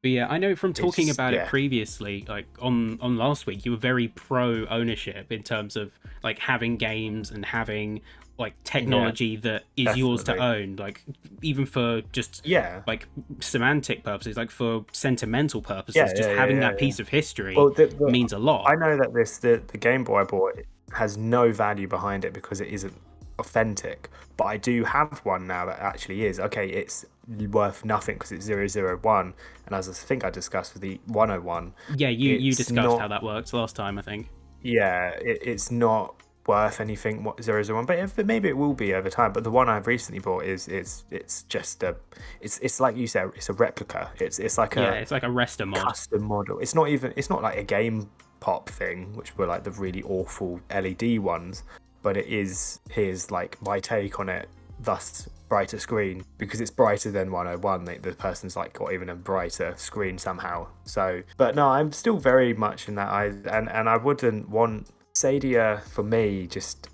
But yeah, I know from talking It's about it yeah, previously, like on last week, you were very pro ownership in terms of like having games and having like yeah, technology that is yours to definitely. own, like even for just Yeah, like semantic purposes, like for sentimental purposes, yeah, just yeah, yeah, having yeah, that yeah. piece of history Well, means a I lot. know that the Game Boy I bought has no value behind it because it isn't authentic. But I do have one now that actually is. Okay, it's worth nothing because it's 001, and as I think I discussed with the 101, Yeah, you it's discussed how not. that works last time, I think. Yeah, it's not worth anything. What 001, but maybe it will be over time. But the one I've recently bought is it's just a it's like you said, it's a replica. It's like Yeah, a it's like a rester mod. custom model. It's not like a game pop thing, which were like the really awful LED ones, but it is here's like my take on it, thus brighter screen because it's brighter than 101. The person's like got even a brighter screen somehow. So, but no, I'm still very much in that and I wouldn't want Stadia for me just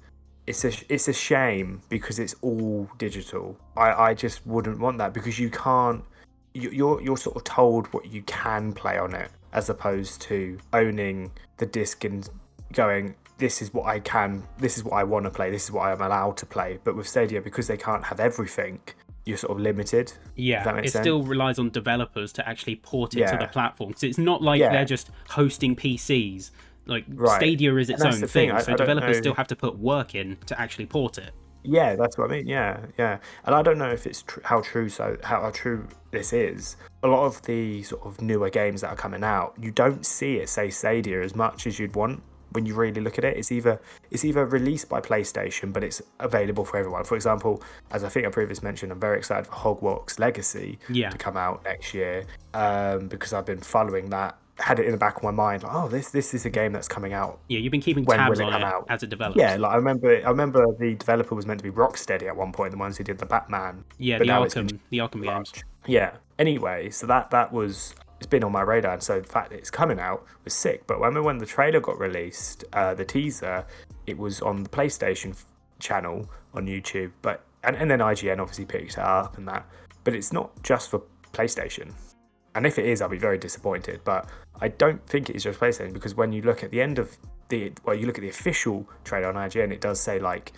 it's a shame because it's all digital. I just wouldn't want that because you can't you're sort of told what you can play on it as opposed to owning the disc and going this is what I can, this is what I want to play, this is what I'm allowed to play. But with Stadia, because they can't have everything, you're sort of limited, if Yeah, that makes it still sense. relies on developers to actually port it to the Yeah, platform. 'Cause it's not like they're yeah, just hosting PCs. Like right. Stadia is And its that's own the thing. thing, I so don't developers know. still have to put work in to actually port it. Yeah, that's what I mean. Yeah, yeah. And I don't know if it's how true this is. A lot of the sort of newer games that are coming out, you don't see it say Stadia as much as you'd want when you really look at it. It's either released by PlayStation, but it's available for everyone. For example, as I think I previously mentioned, I'm very excited for Hogwarts Legacy Yeah, to come out next year because I've been following that. Had it in the back of my mind, like, oh, this is a game that's coming out. yeah, you've been keeping When tabs will it on come it out? as it Yeah, develops. like I remember the developer was meant to be Rocksteady at one point, the ones who did the Batman, Yeah, but now it's been The Arkham too games. much. Yeah. Anyway, so that was it's been on my radar, and so the fact that it's coming out was sick. But I remember when the trailer got released, the teaser, it was on the PlayStation channel on YouTube, but and then IGN obviously picked it up and that, but it's not just for PlayStation. And if it is, I'll be very disappointed. But I don't think it is just PlayStation because when you look at the end of you look at the official trailer on IGN, it does say like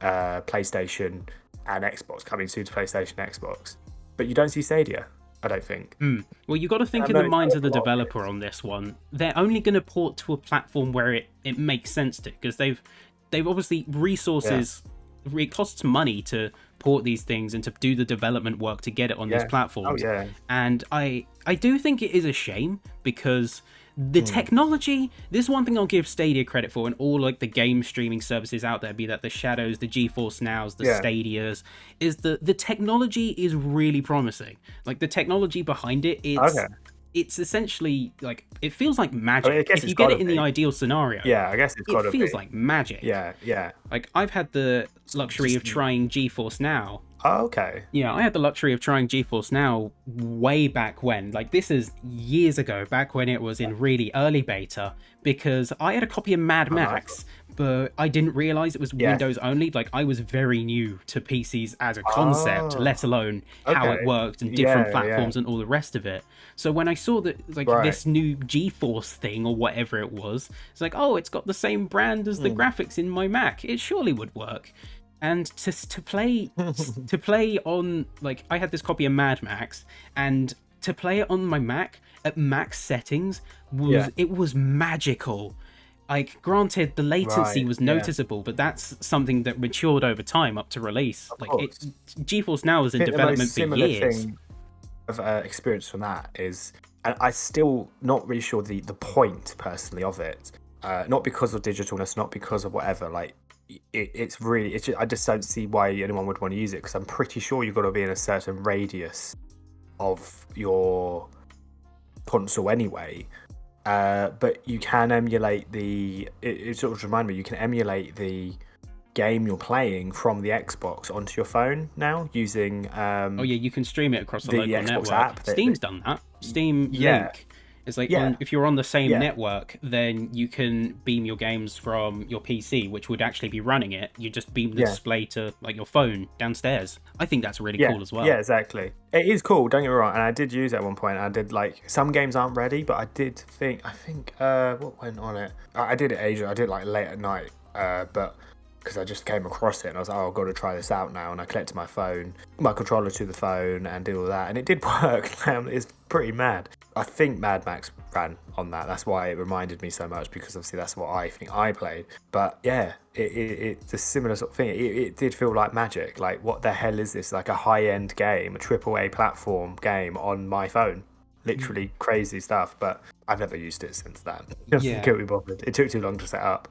PlayStation and Xbox coming soon to PlayStation, Xbox, but you don't see Stadia. I don't think. Hmm. Well, you got to And think I in know the it's minds of a the lot of developer this. on this one. They're only going to port to a platform where it makes sense to, because they've obviously Yeah, resources. It costs money to port these things and to do the development work to get it on these yeah. Oh platforms. yeah. And I do think it is a shame because the Mm. technology, this is one thing I'll give Stadia credit for, and all like the game streaming services out there, be that the Shadows, the GeForce Nows, the Yeah. Stadias, is the technology is really promising. Like the technology behind it, Okay. it's essentially like it feels like I mean, I magic. guess If it's you get got it to in the be. ideal scenario, Yeah, I guess it's it got to feels be. like magic. Yeah, yeah. Like I've had the luxury Just. of trying GeForce Now. Oh, okay. Yeah, I had the luxury of trying GeForce Now way back when. Like, this is years ago, back when it was in really early beta, because I had a copy of Mad Oh, nice one. Max, but I didn't realize it was Yes. Windows only. Like, I was very new to PCs as a concept, Oh, let alone how okay. it worked and different Yeah, yeah. platforms and all the rest of it. So when I saw that, like, Right. this new GeForce thing or whatever it was, it's like, oh, it's got the same brand as the Hmm. graphics in my Mac. It surely would work. And to play on, like, I had this copy of Mad Max, and to play it on my Mac at max settings Yeah. was magical. Like, granted, the latency Right. was Yeah. noticeable, but that's something that matured over time up to release. Of Like, course. GeForce Now was I in think the most development for similar years. thing I've experienced from that is, and I still not really sure the point personally of it. Not because of digitalness, not because of whatever. Like it's really, it's just, I just don't see why anyone would want to use it because I'm pretty sure you've got to be in a certain radius of your console anyway. But you can emulate it sort of remind me, you can emulate the game you're playing from the Xbox onto your phone now using Oh yeah, you can stream it across a the local Xbox network. app. Steam's done that. Steam Yeah, Link It's like Yeah, if you're on the same yeah, network, then you can beam your games from your PC, which would actually be running it. You just beam the yeah. display to like your phone downstairs. I think that's really Yeah, cool as yeah, well. exactly. It is cool, don't get me wrong, and I did use it at one point. I did like some games aren't ready, but I think what went on it? I did it Asia. I did it like late at night, but because I just came across it and I was like, oh, I've got to try this out now, and I connected my controller to the phone and did all that, and it did work. It's pretty mad. I think Mad Max ran on that. That's why it reminded me so much because obviously that's what I think I played. But yeah, it's a similar sort of thing. It did feel like magic. Like, what the hell is this? Like a high-end game, a AAA platform game on my phone. Literally crazy stuff. But I've never used it since then. Yeah. Couldn't be bothered. It took too long to set up.